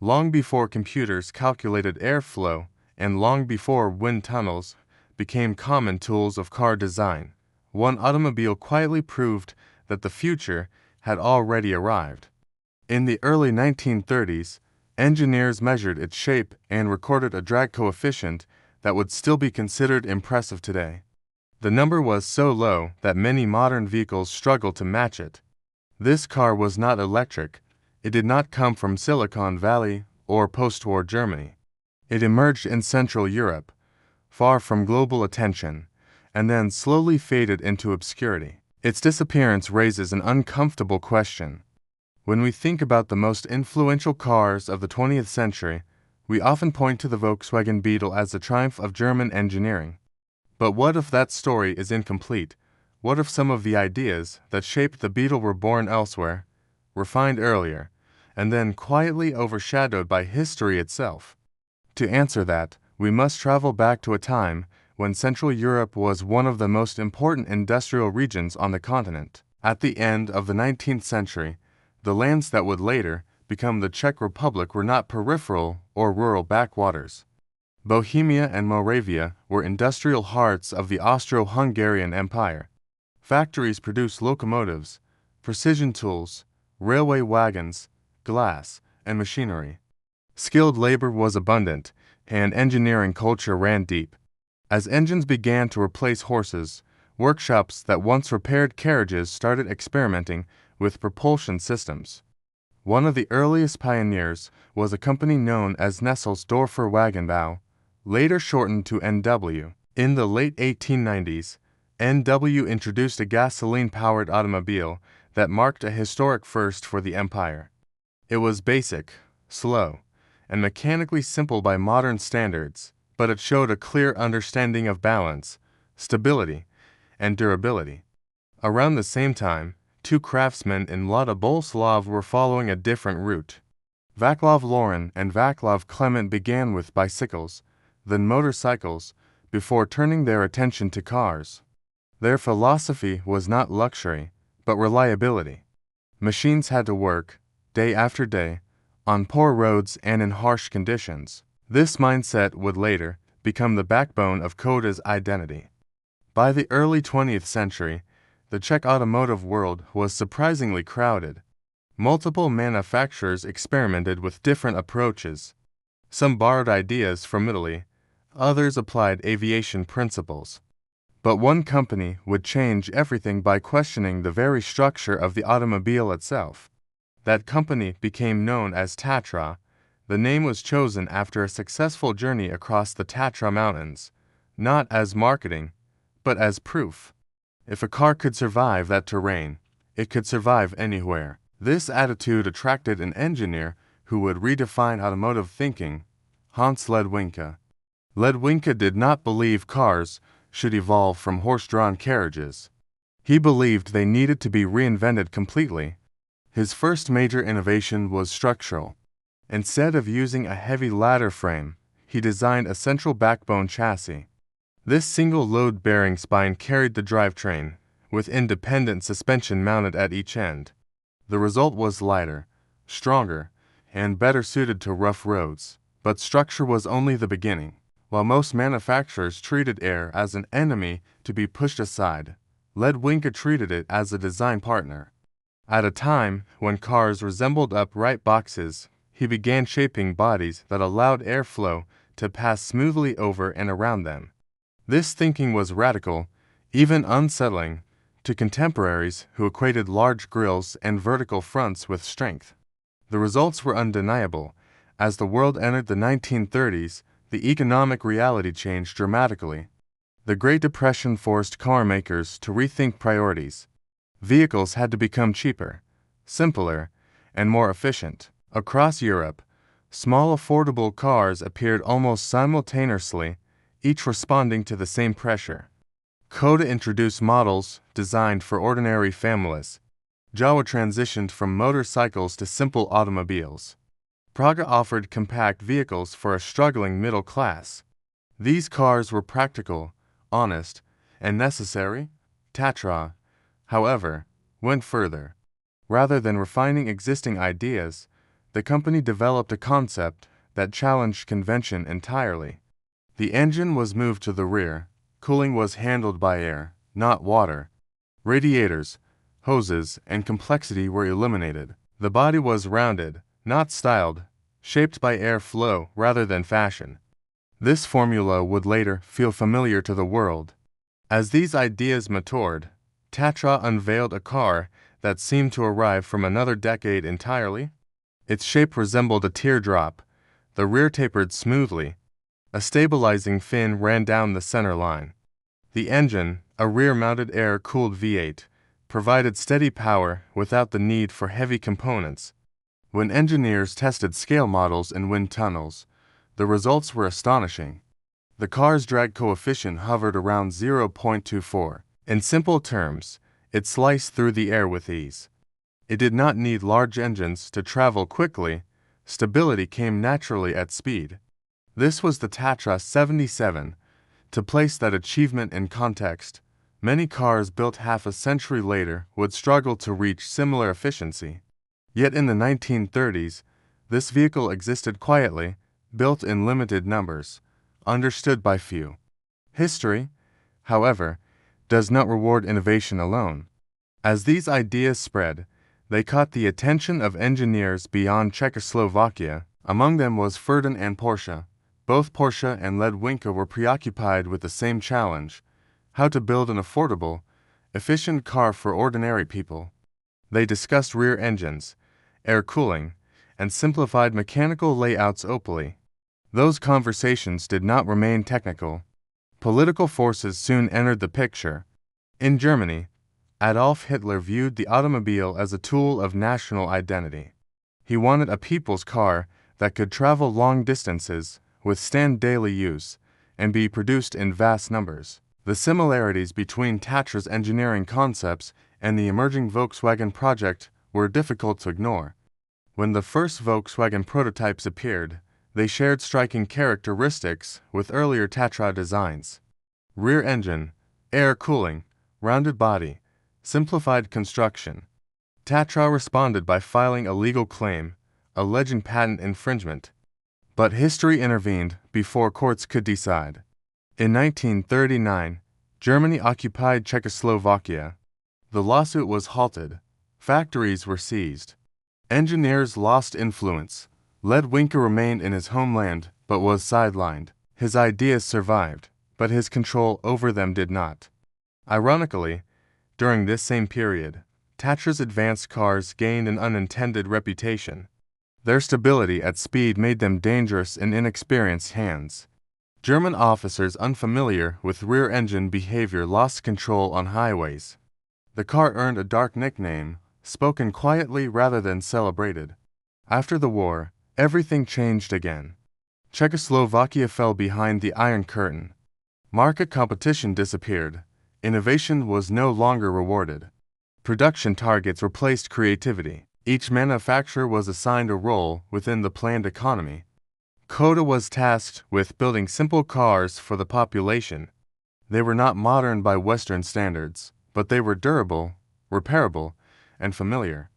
Long before computers calculated airflow and long before wind tunnels became common tools of car design, one automobile quietly proved that the future had already arrived. In the early 1930s, engineers measured its shape and recorded a drag coefficient that would still be considered impressive today. The number was so low that many modern vehicles struggle to match it. This car was not electric. It did not come from Silicon Valley or post-war Germany. It emerged in Central Europe, far from global attention, and then slowly faded into obscurity. Its disappearance raises an uncomfortable question. When we think about the most influential cars of the 20th century, we often point to the Volkswagen Beetle as the triumph of German engineering. But what if that story is incomplete? What if some of the ideas that shaped the Beetle were born elsewhere, refined earlier, and then quietly overshadowed by history itself? To answer that, we must travel back to a time when Central Europe was one of the most important industrial regions on the continent. At the end of the 19th century, the lands that would later become the Czech Republic were not peripheral or rural backwaters. Bohemia and Moravia were industrial hearts of the Austro-Hungarian Empire. Factories produced locomotives, precision tools, railway wagons, glass, and machinery. Skilled labor was abundant, and engineering culture ran deep. As engines began to replace horses, workshops that once repaired carriages started experimenting with propulsion systems. One of the earliest pioneers was a company known as Nesselsdorfer Wagenbau, later shortened to NW. In the late 1890s, NW introduced a gasoline-powered automobile that marked a historic first for the empire. It was basic, slow, and mechanically simple by modern standards, but it showed a clear understanding of balance, stability, and durability. Around the same time, two craftsmen in Lada Boleslav were following a different route. Vaclav Loren and Vaclav Klement began with bicycles, then motorcycles, before turning their attention to cars. Their philosophy was not luxury, but reliability. Machines had to work, day after day, on poor roads and in harsh conditions. This mindset would later become the backbone of Škoda's identity. By the early 20th century, the Czech automotive world was surprisingly crowded. Multiple manufacturers experimented with different approaches. Some borrowed ideas from Italy, others applied aviation principles. But one company would change everything by questioning the very structure of the automobile itself. That company became known as Tatra. The name was chosen after a successful journey across the Tatra Mountains, not as marketing, but as proof. If a car could survive that terrain, it could survive anywhere. This attitude attracted an engineer who would redefine automotive thinking, Hans Ledwinka. Ledwinka did not believe cars should evolve from horse-drawn carriages. He believed they needed to be reinvented completely. His first major innovation was structural. Instead of using a heavy ladder frame, he designed a central backbone chassis. This single load-bearing spine carried the drivetrain, with independent suspension mounted at each end. The result was lighter, stronger, and better suited to rough roads. But structure was only the beginning. While most manufacturers treated air as an enemy to be pushed aside, Ledwinka treated it as a design partner. At a time when cars resembled upright boxes, he began shaping bodies that allowed airflow to pass smoothly over and around them. This thinking was radical, even unsettling, to contemporaries who equated large grilles and vertical fronts with strength. The results were undeniable. As the world entered the 1930s, the economic reality changed dramatically. The Great Depression forced car makers to rethink priorities. Vehicles had to become cheaper, simpler, and more efficient. Across Europe, small affordable cars appeared almost simultaneously, each responding to the same pressure. Škoda introduced models designed for ordinary families. Jawa transitioned from motorcycles to simple automobiles. Praga offered compact vehicles for a struggling middle class. These cars were practical, honest, and necessary. Tatra, however, went further. Rather than refining existing ideas, the company developed a concept that challenged convention entirely. The engine was moved to the rear, cooling was handled by air, not water. Radiators, hoses, and complexity were eliminated. The body was rounded, not styled, shaped by air flow rather than fashion. This formula would later feel familiar to the world. As these ideas matured, Tatra unveiled a car that seemed to arrive from another decade entirely. Its shape resembled a teardrop, the rear tapered smoothly, a stabilizing fin ran down the center line. The engine, a rear-mounted air-cooled V8, provided steady power without the need for heavy components. When engineers tested scale models in wind tunnels, the results were astonishing. The car's drag coefficient hovered around 0.24. In simple terms, it sliced through the air with ease. It did not need large engines to travel quickly. Stability came naturally at speed. This was the Tatra 77. To place that achievement in context, many cars built half a century later would struggle to reach similar efficiency. Yet in the 1930s, this vehicle existed quietly, built in limited numbers, understood by few. History, however, does not reward innovation alone. As these ideas spread, they caught the attention of engineers beyond Czechoslovakia. Among them was Ferdinand and Porsche. Both Porsche and Ledwinka were preoccupied with the same challenge: how to build an affordable, efficient car for ordinary people. They discussed rear engines, air cooling, and simplified mechanical layouts openly. Those conversations did not remain technical. Political forces soon entered the picture. In Germany, Adolf Hitler viewed the automobile as a tool of national identity. He wanted a people's car that could travel long distances, withstand daily use, and be produced in vast numbers. The similarities between Tatra's engineering concepts and the emerging Volkswagen project were difficult to ignore. When the first Volkswagen prototypes appeared, they shared striking characteristics with earlier Tatra designs: rear engine, air cooling, rounded body, simplified construction. Tatra responded by filing a legal claim, alleging patent infringement. But history intervened before courts could decide. In 1939, Germany occupied Czechoslovakia. The lawsuit was halted. Factories were seized. Engineers lost influence. Ledwinka remained in his homeland but was sidelined. His ideas survived, but his control over them did not. Ironically, during this same period, Tatra's advanced cars gained an unintended reputation. Their stability at speed made them dangerous in inexperienced hands. German officers unfamiliar with rear-engine behavior lost control on highways. The car earned a dark nickname, spoken quietly rather than celebrated. After the war, everything changed again. Czechoslovakia fell behind the Iron Curtain. Market competition disappeared. Innovation was no longer rewarded. Production targets replaced creativity. Each manufacturer was assigned a role within the planned economy. Škoda was tasked with building simple cars for the population. They were not modern by Western standards, but they were durable, repairable, and familiar.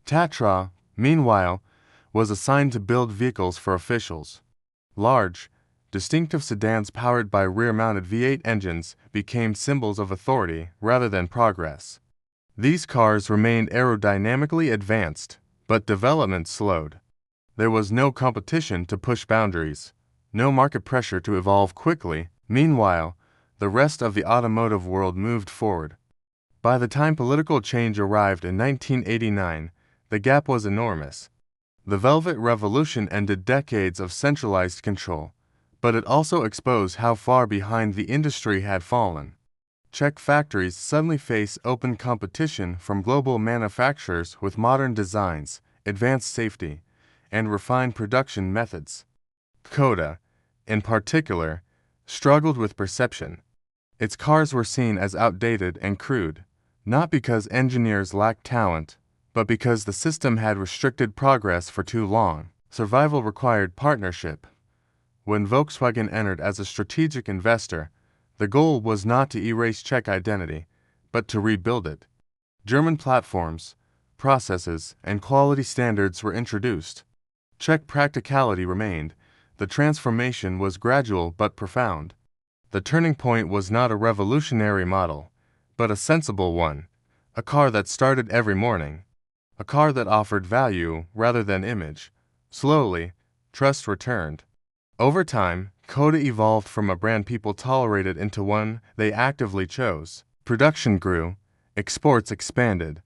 Tatra, meanwhile, was assigned to build vehicles for officials. Large, distinctive sedans powered by rear-mounted V8 engines became symbols of authority rather than progress. These cars remained aerodynamically advanced, but development slowed. There was no competition to push boundaries, no market pressure to evolve quickly. Meanwhile, the rest of the automotive world moved forward. By the time political change arrived in 1989, the gap was enormous. The Velvet Revolution ended decades of centralized control, but it also exposed how far behind the industry had fallen. Czech factories suddenly face open competition from global manufacturers with modern designs, advanced safety, and refined production methods. Škoda, in particular, struggled with perception. Its cars were seen as outdated and crude, not because engineers lacked talent, but because the system had restricted progress for too long. Survival required partnership. When Volkswagen entered as a strategic investor, the goal was not to erase Czech identity, but to rebuild it. German platforms, processes, and quality standards were introduced. Czech practicality remained. The transformation was gradual but profound. The turning point was not a revolutionary model, but a sensible one. A car that started every morning. A car that offered value rather than image. Slowly, trust returned. Over time, Koda evolved from a brand people tolerated into one they actively chose. Production grew, exports expanded.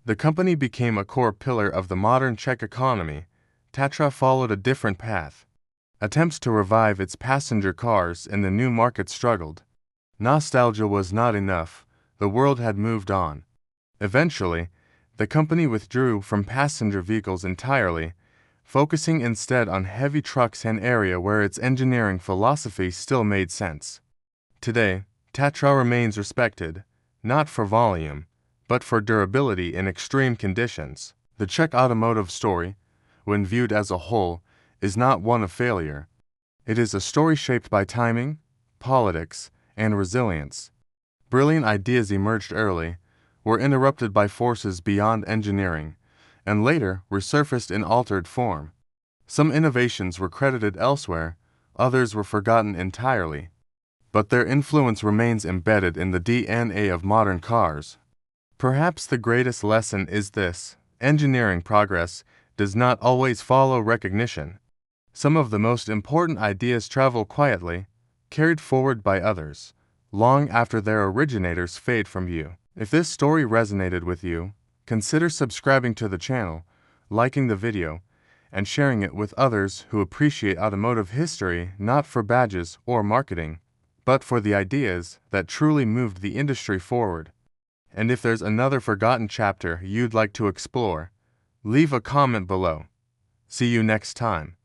The company became a core pillar of the modern Czech economy. Tatra followed a different path. Attempts to revive its passenger cars in the new market struggled. Nostalgia was not enough, the world had moved on. Eventually, the company withdrew from passenger vehicles entirely, focusing instead on heavy trucks, an area where its engineering philosophy still made sense. Today, Tatra remains respected, not for volume, but for durability in extreme conditions. The Czech automotive story, when viewed as a whole, is not one of failure. It is a story shaped by timing, politics, and resilience. Brilliant ideas emerged early, were interrupted by forces beyond engineering, and later resurfaced in altered form. Some innovations were credited elsewhere, others were forgotten entirely. But their influence remains embedded in the DNA of modern cars. Perhaps the greatest lesson is this: engineering progress does not always follow recognition. Some of the most important ideas travel quietly, carried forward by others, long after their originators fade from view. If this story resonated with you, consider subscribing to the channel, liking the video, and sharing it with others who appreciate automotive history not for badges or marketing, but for the ideas that truly moved the industry forward. And if there's another forgotten chapter you'd like to explore, leave a comment below. See you next time.